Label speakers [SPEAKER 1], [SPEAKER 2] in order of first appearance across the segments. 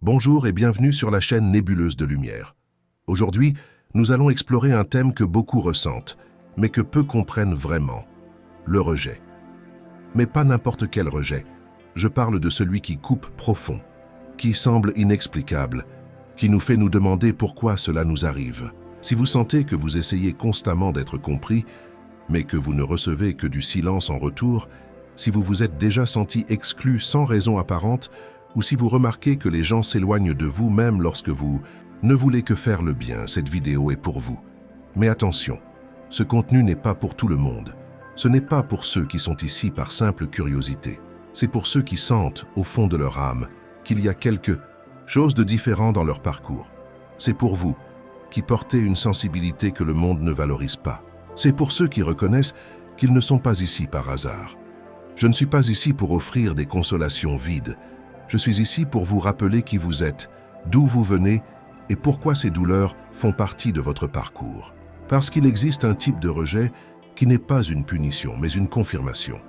[SPEAKER 1] Bonjour et bienvenue sur la chaîne Nébuleuse de Lumière. Aujourd'hui, nous allons explorer un thème que beaucoup ressentent, mais que peu comprennent vraiment, le rejet. Mais pas n'importe quel rejet. Je parle de celui qui coupe profond, qui semble inexplicable, qui nous fait nous demander pourquoi cela nous arrive. Si vous sentez que vous essayez constamment d'être compris, mais que vous ne recevez que du silence en retour, si vous vous êtes déjà senti exclu sans raison apparente, ou si vous remarquez que les gens s'éloignent de vous même lorsque vous ne voulez que faire le bien, cette vidéo est pour vous. Mais attention, ce contenu n'est pas pour tout le monde. Ce n'est pas pour ceux qui sont ici par simple curiosité. C'est pour ceux qui sentent, au fond de leur âme, qu'il y a quelque chose de différent dans leur parcours. C'est pour vous, qui portez une sensibilité que le monde ne valorise pas. C'est pour ceux qui reconnaissent qu'ils ne sont pas ici par hasard. Je ne suis pas ici pour offrir des consolations vides. Je suis ici pour vous rappeler qui vous êtes, d'où vous venez et pourquoi ces douleurs font partie de votre parcours. Parce qu'il existe un type de rejet qui n'est pas une punition, mais une confirmation.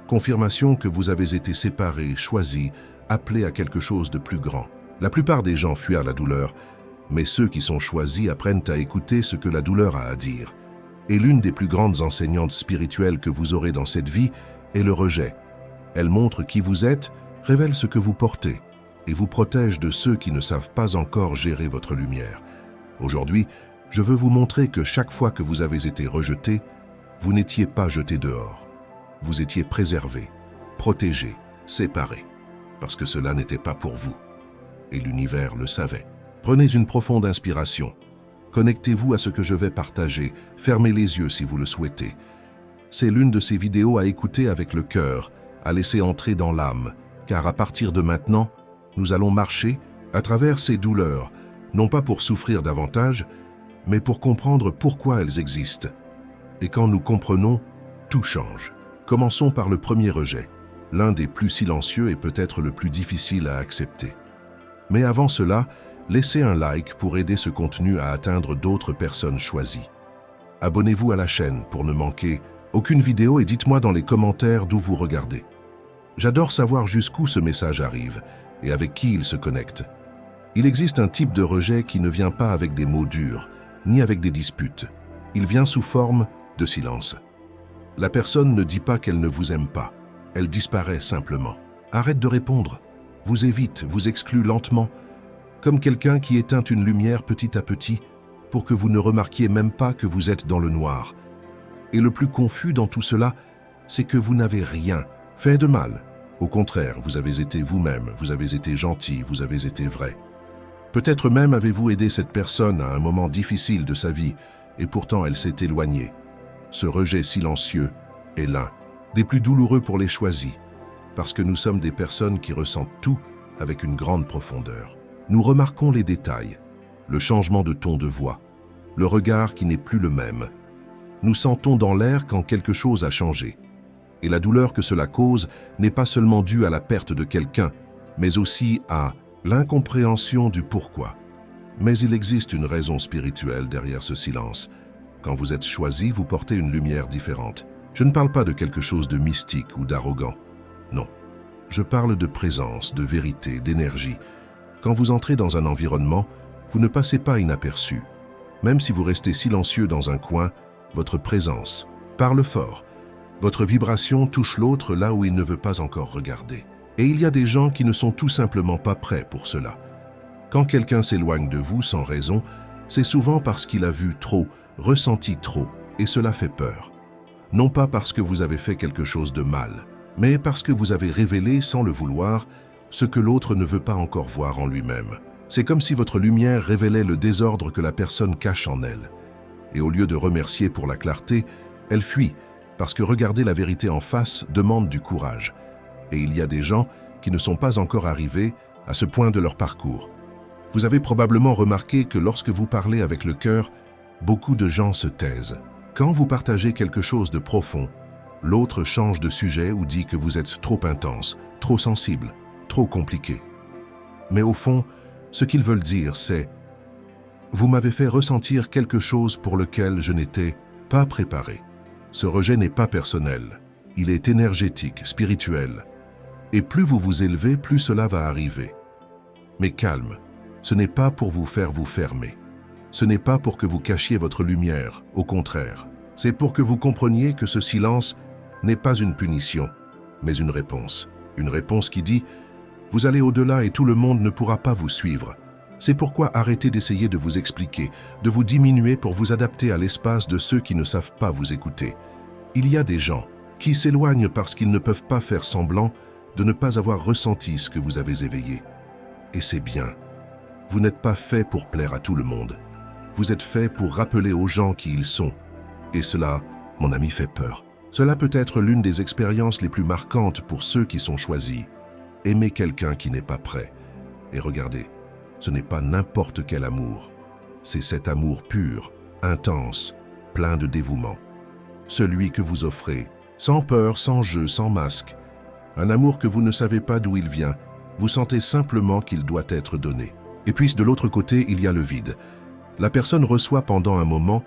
[SPEAKER 1] Confirmation que vous avez été séparé, choisi, appelé à quelque chose de plus grand. La plupart des gens fuient la douleur, mais ceux qui sont choisis apprennent à écouter ce que la douleur a à dire. Et l'une des plus grandes enseignantes spirituelles que vous aurez dans cette vie est le rejet. Elle montre qui vous êtes, révèle ce que vous portez et vous protège de ceux qui ne savent pas encore gérer votre lumière. Aujourd'hui, je veux vous montrer que chaque fois que vous avez été rejeté, vous n'étiez pas jeté dehors. Vous étiez préservé, protégé, séparé, parce que cela n'était pas pour vous. Et l'univers le savait. Prenez une profonde inspiration. Connectez-vous à ce que je vais partager. Fermez les yeux si vous le souhaitez. C'est l'une de ces vidéos à écouter avec le cœur, à laisser entrer dans l'âme, car à partir de maintenant, nous allons marcher à travers ces douleurs, non pas pour souffrir davantage, mais pour comprendre pourquoi elles existent. Et quand nous comprenons, tout change. Commençons par le premier rejet, l'un des plus silencieux et peut-être le plus difficile à accepter. Mais avant cela, laissez un like pour aider ce contenu à atteindre d'autres personnes choisies. Abonnez-vous à la chaîne pour ne manquer aucune vidéo et dites-moi dans les commentaires d'où vous regardez. J'adore savoir jusqu'où ce message arrive et avec qui il se connecte. Il existe un type de rejet qui ne vient pas avec des mots durs, ni avec des disputes. Il vient sous forme de silence. La personne ne dit pas qu'elle ne vous aime pas. Elle disparaît simplement. Arrête de répondre. Vous évite, vous exclut lentement, comme quelqu'un qui éteint une lumière petit à petit pour que vous ne remarquiez même pas que vous êtes dans le noir. Et le plus confus dans tout cela, c'est que vous n'avez rien fait de mal. Au contraire, vous avez été vous-même, vous avez été gentil, vous avez été vrai. Peut-être même avez-vous aidé cette personne à un moment difficile de sa vie, et pourtant elle s'est éloignée. Ce rejet silencieux est l'un des plus douloureux pour les choisis, parce que nous sommes des personnes qui ressentent tout avec une grande profondeur. Nous remarquons les détails, le changement de ton de voix, le regard qui n'est plus le même. Nous sentons dans l'air quand quelque chose a changé. Et la douleur que cela cause n'est pas seulement due à la perte de quelqu'un, mais aussi à l'incompréhension du pourquoi. Mais il existe une raison spirituelle derrière ce silence. Quand vous êtes choisi, vous portez une lumière différente. Je ne parle pas de quelque chose de mystique ou d'arrogant. Non. Je parle de présence, de vérité, d'énergie. Quand vous entrez dans un environnement, vous ne passez pas inaperçu. Même si vous restez silencieux dans un coin, votre présence parle fort. Votre vibration touche l'autre là où il ne veut pas encore regarder. Et il y a des gens qui ne sont tout simplement pas prêts pour cela. Quand quelqu'un s'éloigne de vous sans raison, c'est souvent parce qu'il a vu trop, ressenti trop, et cela fait peur. Non pas parce que vous avez fait quelque chose de mal, mais parce que vous avez révélé sans le vouloir ce que l'autre ne veut pas encore voir en lui-même. C'est comme si votre lumière révélait le désordre que la personne cache en elle. Et au lieu de remercier pour la clarté, elle fuit, parce que regarder la vérité en face demande du courage. Et il y a des gens qui ne sont pas encore arrivés à ce point de leur parcours. Vous avez probablement remarqué que lorsque vous parlez avec le cœur, beaucoup de gens se taisent. Quand vous partagez quelque chose de profond, l'autre change de sujet ou dit que vous êtes trop intense, trop sensible, trop compliqué. Mais au fond, ce qu'ils veulent dire, c'est « Vous m'avez fait ressentir quelque chose pour lequel je n'étais pas préparé. » Ce rejet n'est pas personnel, il est énergétique, spirituel. Et plus vous vous élevez, plus cela va arriver. Mais calme, ce n'est pas pour vous faire vous fermer. Ce n'est pas pour que vous cachiez votre lumière, au contraire. C'est pour que vous compreniez que ce silence n'est pas une punition, mais une réponse. Une réponse qui dit « Vous allez au-delà et tout le monde ne pourra pas vous suivre ». C'est pourquoi arrêtez d'essayer de vous expliquer, de vous diminuer pour vous adapter à l'espace de ceux qui ne savent pas vous écouter. Il y a des gens qui s'éloignent parce qu'ils ne peuvent pas faire semblant de ne pas avoir ressenti ce que vous avez éveillé. Et c'est bien. Vous n'êtes pas fait pour plaire à tout le monde. Vous êtes fait pour rappeler aux gens qui ils sont. Et cela, mon ami, fait peur. Cela peut être l'une des expériences les plus marquantes pour ceux qui sont choisis. Aimer quelqu'un qui n'est pas prêt. Et regardez, ce n'est pas n'importe quel amour. C'est cet amour pur, intense, plein de dévouement. Celui que vous offrez, sans peur, sans jeu, sans masque. Un amour que vous ne savez pas d'où il vient. Vous sentez simplement qu'il doit être donné. Et puis de l'autre côté, il y a le vide. La personne reçoit pendant un moment,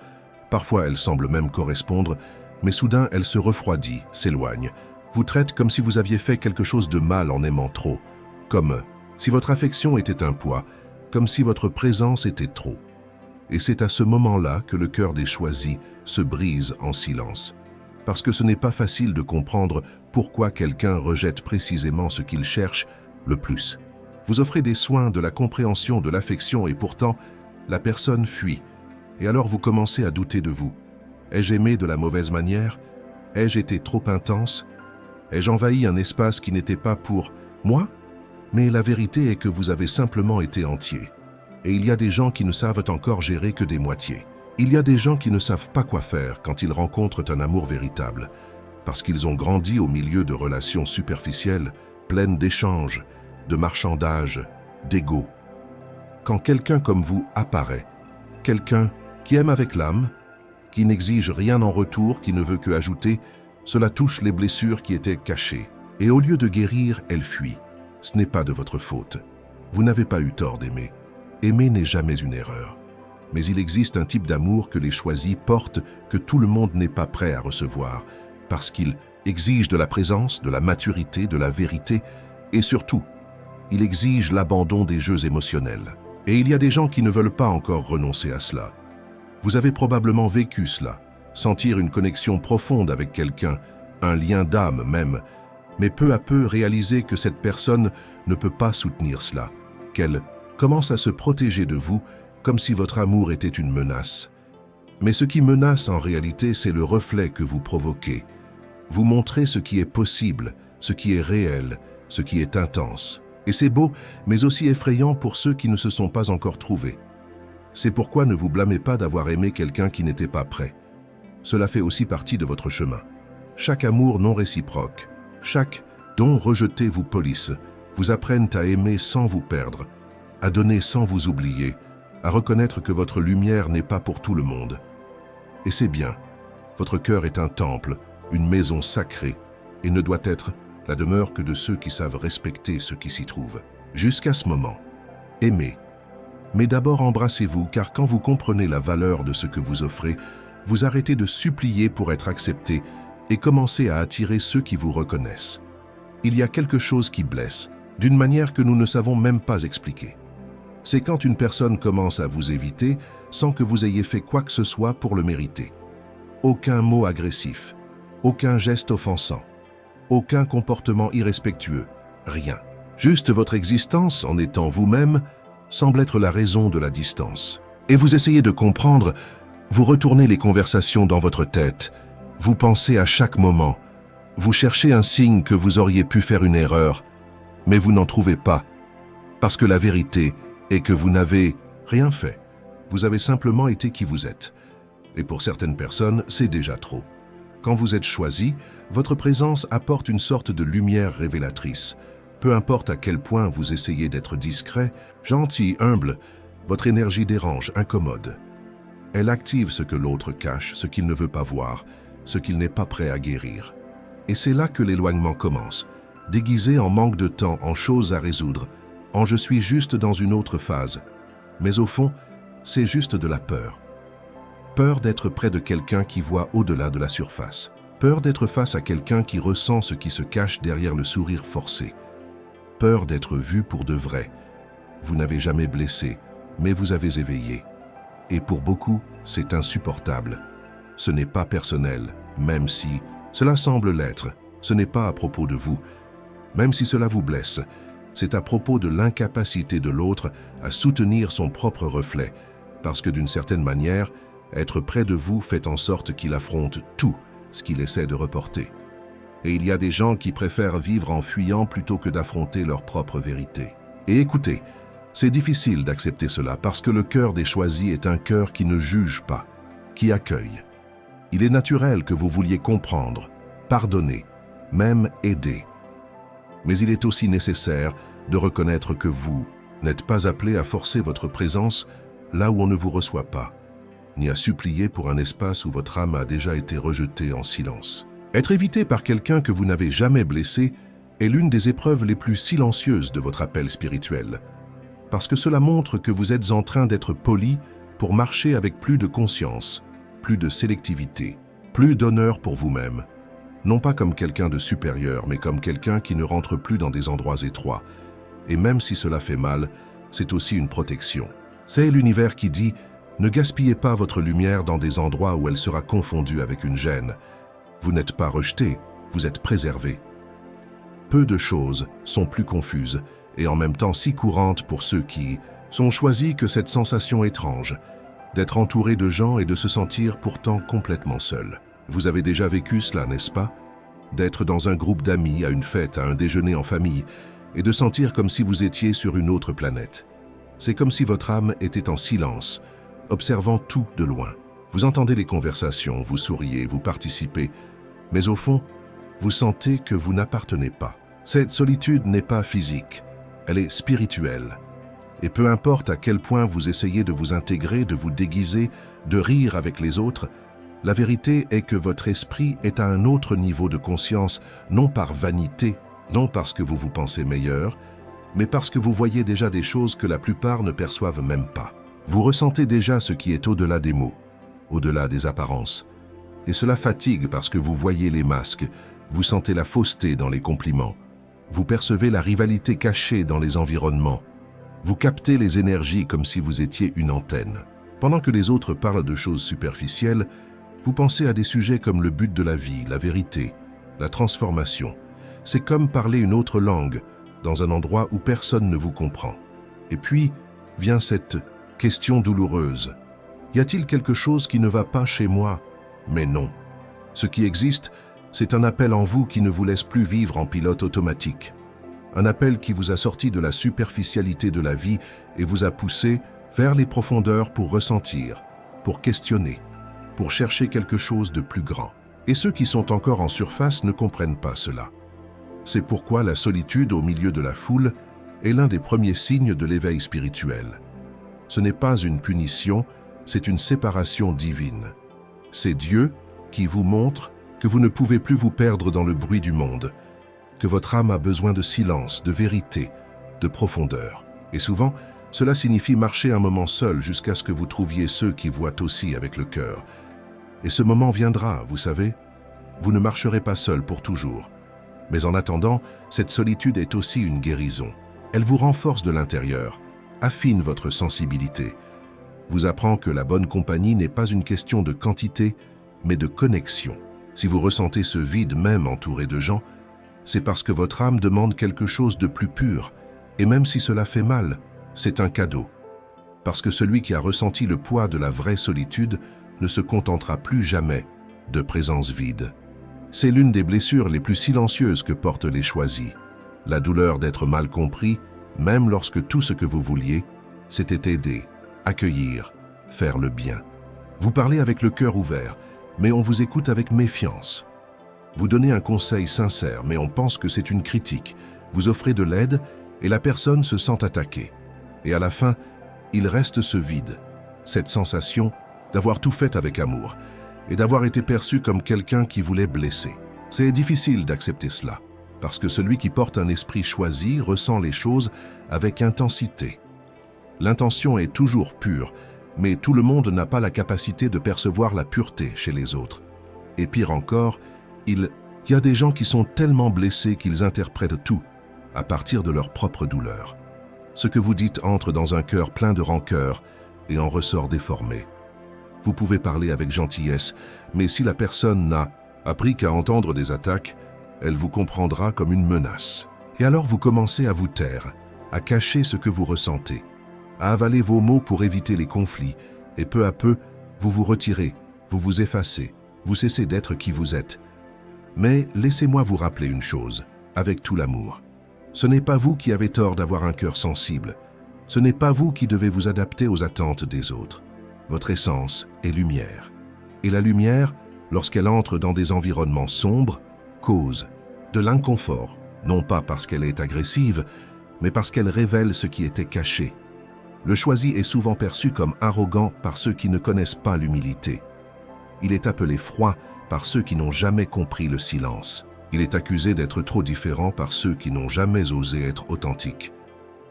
[SPEAKER 1] parfois elle semble même correspondre, mais soudain elle se refroidit, s'éloigne, vous traite comme si vous aviez fait quelque chose de mal en aimant trop, comme si votre affection était un poids, comme si votre présence était trop. Et c'est à ce moment-là que le cœur des choisis se brise en silence. Parce que ce n'est pas facile de comprendre pourquoi quelqu'un rejette précisément ce qu'il cherche le plus. Vous offrez des soins, de la compréhension, de l'affection et pourtant, la personne fuit. Et alors vous commencez à douter de vous. Ai-je aimé de la mauvaise manière? Ai-je été trop intense? Ai-je envahi un espace qui n'était pas pour moi? Mais la vérité est que vous avez simplement été entier. Et il y a des gens qui ne savent encore gérer que des moitiés. Il y a des gens qui ne savent pas quoi faire quand ils rencontrent un amour véritable, parce qu'ils ont grandi au milieu de relations superficielles, pleines d'échanges, de marchandages, d'ego. Quand quelqu'un comme vous apparaît, quelqu'un qui aime avec l'âme, qui n'exige rien en retour, qui ne veut que ajouter, cela touche les blessures qui étaient cachées. Et au lieu de guérir, elle fuit. Ce n'est pas de votre faute. Vous n'avez pas eu tort d'aimer. Aimer n'est jamais une erreur. Mais il existe un type d'amour que les choisis portent que tout le monde n'est pas prêt à recevoir, parce qu'il exige de la présence, de la maturité, de la vérité, et surtout, il exige l'abandon des jeux émotionnels. Et il y a des gens qui ne veulent pas encore renoncer à cela. Vous avez probablement vécu cela, sentir une connexion profonde avec quelqu'un, un lien d'âme même, mais peu à peu réaliser que cette personne ne peut pas soutenir cela, qu'elle commence à se protéger de vous comme si votre amour était une menace. Mais ce qui menace en réalité, c'est le reflet que vous provoquez. Vous montrez ce qui est possible, ce qui est réel, ce qui est intense. Et c'est beau, mais aussi effrayant pour ceux qui ne se sont pas encore trouvés. C'est pourquoi ne vous blâmez pas d'avoir aimé quelqu'un qui n'était pas prêt. Cela fait aussi partie de votre chemin. Chaque amour non réciproque, chaque don rejeté vous polisse, vous apprennent à aimer sans vous perdre, à donner sans vous oublier, à reconnaître que votre lumière n'est pas pour tout le monde. Et c'est bien. Votre cœur est un temple, une maison sacrée, et ne doit être la demeure que de ceux qui savent respecter ce qui s'y trouve. Jusqu'à ce moment, aimez. Mais d'abord embrassez-vous, car quand vous comprenez la valeur de ce que vous offrez, vous arrêtez de supplier pour être accepté et commencez à attirer ceux qui vous reconnaissent. Il y a quelque chose qui blesse, d'une manière que nous ne savons même pas expliquer. C'est quand une personne commence à vous éviter sans que vous ayez fait quoi que ce soit pour le mériter. Aucun mot agressif, aucun geste offensant, aucun comportement irrespectueux, rien. Juste votre existence, en étant vous-même, semble être la raison de la distance. Et vous essayez de comprendre, vous retournez les conversations dans votre tête, vous pensez à chaque moment, vous cherchez un signe que vous auriez pu faire une erreur, mais vous n'en trouvez pas, parce que la vérité est que vous n'avez rien fait. Vous avez simplement été qui vous êtes. Et pour certaines personnes, c'est déjà trop. Quand vous êtes choisi, votre présence apporte une sorte de lumière révélatrice. Peu importe à quel point vous essayez d'être discret, gentil, humble, votre énergie dérange, incommode. Elle active ce que l'autre cache, ce qu'il ne veut pas voir, ce qu'il n'est pas prêt à guérir. Et c'est là que l'éloignement commence, déguisé en manque de temps, en choses à résoudre, en je suis juste dans une autre phase. Mais au fond, c'est juste de la peur. Peur d'être près de quelqu'un qui voit au-delà de la surface. Peur d'être face à quelqu'un qui ressent ce qui se cache derrière le sourire forcé. Peur d'être vu pour de vrai. Vous n'avez jamais blessé, mais vous avez éveillé. Et pour beaucoup, c'est insupportable. Ce n'est pas personnel, même si cela semble l'être. Ce n'est pas à propos de vous. Même si cela vous blesse, c'est à propos de l'incapacité de l'autre à soutenir son propre reflet, parce que d'une certaine manière, être près de vous fait en sorte qu'il affronte tout ce qu'il essaie de reporter. Et il y a des gens qui préfèrent vivre en fuyant plutôt que d'affronter leur propre vérité. Et écoutez, c'est difficile d'accepter cela parce que le cœur des choisis est un cœur qui ne juge pas, qui accueille. Il est naturel que vous vouliez comprendre, pardonner, même aider. Mais il est aussi nécessaire de reconnaître que vous n'êtes pas appelé à forcer votre présence là où on ne vous reçoit pas, ni à supplier pour un espace où votre âme a déjà été rejetée en silence. Être évité par quelqu'un que vous n'avez jamais blessé est l'une des épreuves les plus silencieuses de votre appel spirituel, parce que cela montre que vous êtes en train d'être poli pour marcher avec plus de conscience, plus de sélectivité, plus d'honneur pour vous-même, non pas comme quelqu'un de supérieur, mais comme quelqu'un qui ne rentre plus dans des endroits étroits. Et même si cela fait mal, c'est aussi une protection. C'est l'univers qui dit « Ne gaspillez pas votre lumière dans des endroits où elle sera confondue avec une gêne. Vous n'êtes pas rejeté, vous êtes préservé. » Peu de choses sont plus confuses et en même temps si courantes pour ceux qui sont choisis que cette sensation étrange d'être entouré de gens et de se sentir pourtant complètement seul. Vous avez déjà vécu cela, n'est-ce pas? D'être dans un groupe d'amis, à une fête, à un déjeuner en famille, et de sentir comme si vous étiez sur une autre planète. C'est comme si votre âme était en silence, observant tout de loin. Vous entendez les conversations, vous souriez, vous participez, mais au fond, vous sentez que vous n'appartenez pas. Cette solitude n'est pas physique, elle est spirituelle. Et peu importe à quel point vous essayez de vous intégrer, de vous déguiser, de rire avec les autres, la vérité est que votre esprit est à un autre niveau de conscience, non par vanité, non parce que vous vous pensez meilleur, mais parce que vous voyez déjà des choses que la plupart ne perçoivent même pas. Vous ressentez déjà ce qui est au-delà des mots, au-delà des apparences. Et cela fatigue parce que vous voyez les masques, vous sentez la fausseté dans les compliments, vous percevez la rivalité cachée dans les environnements, vous captez les énergies comme si vous étiez une antenne. Pendant que les autres parlent de choses superficielles, vous pensez à des sujets comme le but de la vie, la vérité, la transformation. C'est comme parler une autre langue, dans un endroit où personne ne vous comprend. Et puis, vient cette question douloureuse. Y a-t-il quelque chose qui ne va pas chez moi? Mais non. Ce qui existe, c'est un appel en vous qui ne vous laisse plus vivre en pilote automatique. Un appel qui vous a sorti de la superficialité de la vie et vous a poussé vers les profondeurs pour ressentir, pour questionner, pour chercher quelque chose de plus grand. Et ceux qui sont encore en surface ne comprennent pas cela. C'est pourquoi la solitude au milieu de la foule est l'un des premiers signes de l'éveil spirituel. Ce n'est pas une punition, c'est une séparation divine. C'est Dieu qui vous montre que vous ne pouvez plus vous perdre dans le bruit du monde, que votre âme a besoin de silence, de vérité, de profondeur. Et souvent, cela signifie marcher un moment seul jusqu'à ce que vous trouviez ceux qui voient aussi avec le cœur. Et ce moment viendra, vous savez. Vous ne marcherez pas seul pour toujours. Mais en attendant, cette solitude est aussi une guérison. Elle vous renforce de l'intérieur, affine votre sensibilité, vous apprend que la bonne compagnie n'est pas une question de quantité, mais de connexion. Si vous ressentez ce vide même entouré de gens, c'est parce que votre âme demande quelque chose de plus pur, et même si cela fait mal, c'est un cadeau. Parce que celui qui a ressenti le poids de la vraie solitude ne se contentera plus jamais de présence vide. C'est l'une des blessures les plus silencieuses que portent les choisis. La douleur d'être mal compris, même lorsque tout ce que vous vouliez, c'était aider, accueillir, faire le bien. Vous parlez avec le cœur ouvert, mais on vous écoute avec méfiance. Vous donnez un conseil sincère, mais on pense que c'est une critique. Vous offrez de l'aide et la personne se sent attaquée. Et à la fin, il reste ce vide, cette sensation d'avoir tout fait avec amour et d'avoir été perçu comme quelqu'un qui voulait blesser. C'est difficile d'accepter cela, parce que celui qui porte un esprit choisi ressent les choses avec intensité. L'intention est toujours pure, mais tout le monde n'a pas la capacité de percevoir la pureté chez les autres. Et pire encore, il y a des gens qui sont tellement blessés qu'ils interprètent tout à partir de leur propre douleur. Ce que vous dites entre dans un cœur plein de rancœur et en ressort déformé. Vous pouvez parler avec gentillesse, mais si la personne n'a appris qu'à entendre des attaques, elle vous comprendra comme une menace. Et alors vous commencez à vous taire, à cacher ce que vous ressentez, à avaler vos mots pour éviter les conflits, et peu à peu, vous vous retirez, vous vous effacez, vous cessez d'être qui vous êtes. Mais laissez-moi vous rappeler une chose, avec tout l'amour. Ce n'est pas vous qui avez tort d'avoir un cœur sensible. Ce n'est pas vous qui devez vous adapter aux attentes des autres. Votre essence est lumière. Et la lumière, lorsqu'elle entre dans des environnements sombres, cause de l'inconfort, non pas parce qu'elle est agressive, mais parce qu'elle révèle ce qui était caché. Le choisi est souvent perçu comme arrogant par ceux qui ne connaissent pas l'humilité. Il est appelé froid par ceux qui n'ont jamais compris le silence. Il est accusé d'être trop différent par ceux qui n'ont jamais osé être authentiques.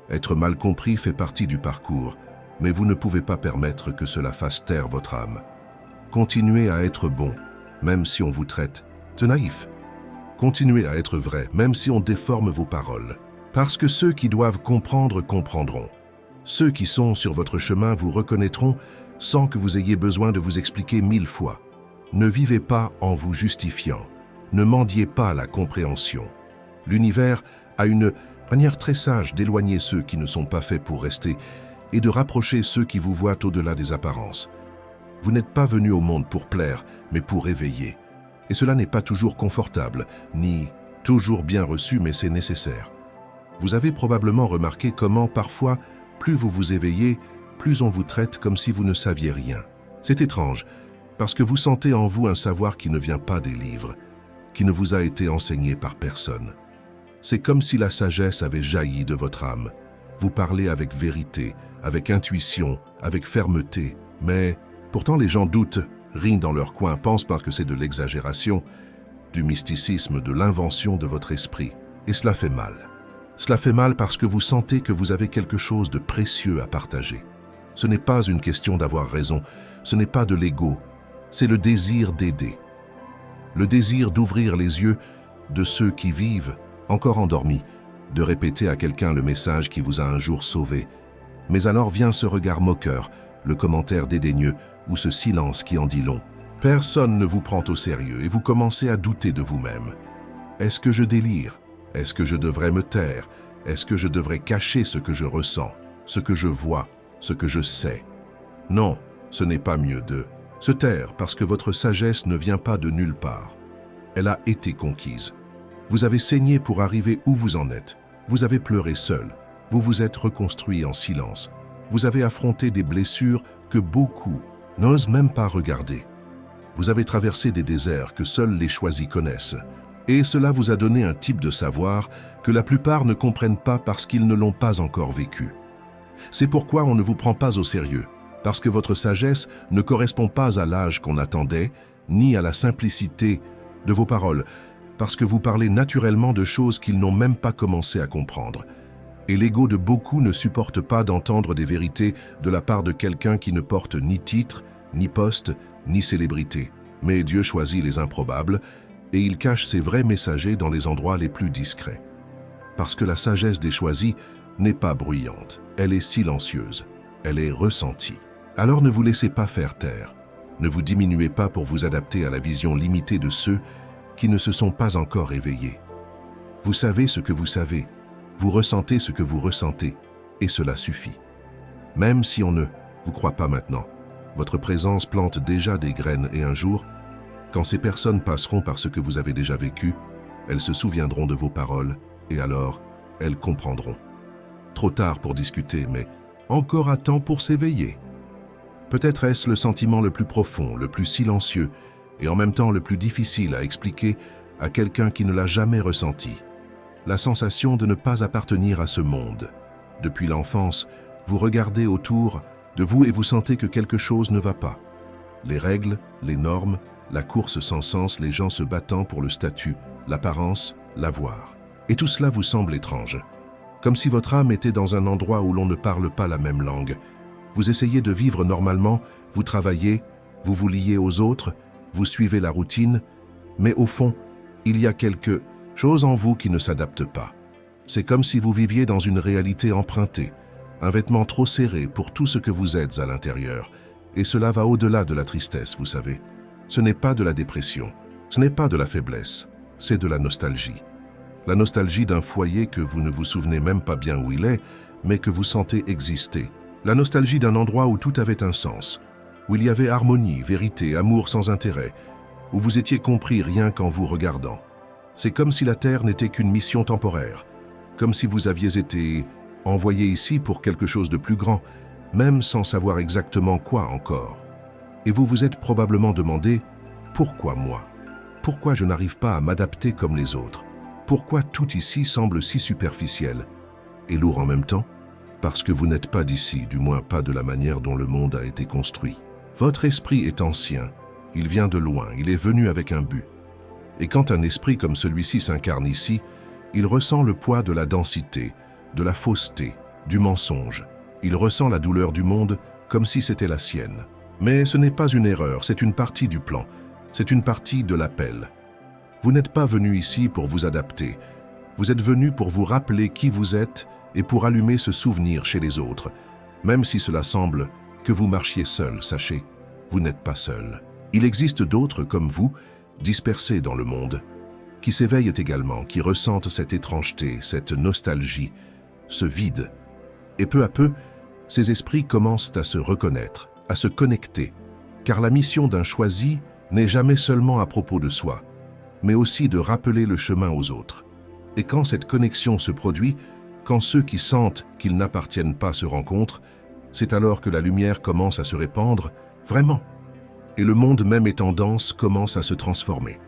[SPEAKER 1] Être mal compris fait partie du parcours, mais vous ne pouvez pas permettre que cela fasse taire votre âme. Continuez à être bon, même si on vous traite de naïf. Continuez à être vrai, même si on déforme vos paroles. Parce que ceux qui doivent comprendre comprendront. Ceux qui sont sur votre chemin vous reconnaîtront sans que vous ayez besoin de vous expliquer 1000 fois. Ne vivez pas en vous justifiant. Ne mendiez pas la compréhension. L'univers a une manière très sage d'éloigner ceux qui ne sont pas faits pour rester et de rapprocher ceux qui vous voient au-delà des apparences. Vous n'êtes pas venu au monde pour plaire, mais pour éveiller. Et cela n'est pas toujours confortable, ni toujours bien reçu, mais c'est nécessaire. Vous avez probablement remarqué comment, parfois, plus vous vous éveillez, plus on vous traite comme si vous ne saviez rien. C'est étrange, parce que vous sentez en vous un savoir qui ne vient pas des livres, qui ne vous a été enseigné par personne. C'est comme si la sagesse avait jailli de votre âme. Vous parlez avec vérité, avec intuition, avec fermeté, mais pourtant les gens doutent, rient dans leur coin, pensent que c'est de l'exagération, du mysticisme, de l'invention de votre esprit. Et cela fait mal. Cela fait mal parce que vous sentez que vous avez quelque chose de précieux à partager. Ce n'est pas une question d'avoir raison, ce n'est pas de l'ego, c'est le désir d'aider. Le désir d'ouvrir les yeux de ceux qui vivent, encore endormis, de répéter à quelqu'un le message qui vous a un jour sauvé. Mais alors vient ce regard moqueur, le commentaire dédaigneux ou ce silence qui en dit long. Personne ne vous prend au sérieux et vous commencez à douter de vous-même. Est-ce que je délire? Est-ce que je devrais me taire? Est-ce que je devrais cacher ce que je ressens, ce que je vois, ce que je sais? Non, ce n'est pas mieux de se taire parce que votre sagesse ne vient pas de nulle part. Elle a été conquise. Vous avez saigné pour arriver où vous en êtes. Vous avez pleuré seul. Vous vous êtes reconstruit en silence. Vous avez affronté des blessures que beaucoup n'osent même pas regarder. Vous avez traversé des déserts que seuls les choisis connaissent. Et cela vous a donné un type de savoir que la plupart ne comprennent pas parce qu'ils ne l'ont pas encore vécu. C'est pourquoi on ne vous prend pas au sérieux, parce que votre sagesse ne correspond pas à l'âge qu'on attendait, ni à la simplicité de vos paroles, parce que vous parlez naturellement de choses qu'ils n'ont même pas commencé à comprendre. Et l'ego de beaucoup ne supporte pas d'entendre des vérités de la part de quelqu'un qui ne porte ni titre, ni poste, ni célébrité. Mais Dieu choisit les improbables, et il cache ses vrais messagers dans les endroits les plus discrets. Parce que la sagesse des choisis n'est pas bruyante, elle est silencieuse, elle est ressentie. Alors ne vous laissez pas faire taire, ne vous diminuez pas pour vous adapter à la vision limitée de ceux qui ne se sont pas encore éveillés. Vous savez ce que vous savez, vous ressentez ce que vous ressentez, et cela suffit. Même si on ne vous croit pas maintenant, votre présence plante déjà des graines et un jour, quand ces personnes passeront par ce que vous avez déjà vécu, elles se souviendront de vos paroles et alors, elles comprendront. Trop tard pour discuter, mais encore à temps pour s'éveiller. Peut-être est-ce le sentiment le plus profond, le plus silencieux et en même temps le plus difficile à expliquer à quelqu'un qui ne l'a jamais ressenti. La sensation de ne pas appartenir à ce monde. Depuis l'enfance, vous regardez autour de vous et vous sentez que quelque chose ne va pas. Les règles, les normes, la course sans sens, les gens se battant pour le statut, l'apparence, l'avoir. Et tout cela vous semble étrange. Comme si votre âme était dans un endroit où l'on ne parle pas la même langue. Vous essayez de vivre normalement, vous travaillez, vous vous liez aux autres, vous suivez la routine, mais au fond, il y a quelque chose en vous qui ne s'adapte pas. C'est comme si vous viviez dans une réalité empruntée, un vêtement trop serré pour tout ce que vous êtes à l'intérieur. Et cela va au-delà de la tristesse, vous savez. Ce n'est pas de la dépression, ce n'est pas de la faiblesse, c'est de la nostalgie. La nostalgie d'un foyer que vous ne vous souvenez même pas bien où il est, mais que vous sentez exister. La nostalgie d'un endroit où tout avait un sens, où il y avait harmonie, vérité, amour sans intérêt, où vous étiez compris rien qu'en vous regardant. C'est comme si la Terre n'était qu'une mission temporaire, comme si vous aviez été envoyé ici pour quelque chose de plus grand, même sans savoir exactement quoi encore. Et vous vous êtes probablement demandé « Pourquoi moi ? Pourquoi je n'arrive pas à m'adapter comme les autres ? Pourquoi tout ici semble si superficiel et lourd en même temps ? Parce que vous n'êtes pas d'ici, du moins pas de la manière dont le monde a été construit. Votre esprit est ancien, il vient de loin, il est venu avec un but. Et quand un esprit comme celui-ci s'incarne ici, il ressent le poids de la densité, de la fausseté, du mensonge. Il ressent la douleur du monde comme si c'était la sienne. Mais ce n'est pas une erreur, c'est une partie du plan, c'est une partie de l'appel. Vous n'êtes pas venu ici pour vous adapter, vous êtes venu pour vous rappeler qui vous êtes et pour allumer ce souvenir chez les autres. Même si cela semble que vous marchiez seul, sachez, vous n'êtes pas seul. Il existe d'autres comme vous, dispersés dans le monde, qui s'éveillent également, qui ressentent cette étrangeté, cette nostalgie, ce vide. Et peu à peu, ces esprits commencent à se reconnaître, à se connecter, car la mission d'un choisi n'est jamais seulement à propos de soi, mais aussi de rappeler le chemin aux autres. Et quand cette connexion se produit, quand ceux qui sentent qu'ils n'appartiennent pas se rencontrent, c'est alors que la lumière commence à se répandre, vraiment. Et le monde même étant dense commence à se transformer.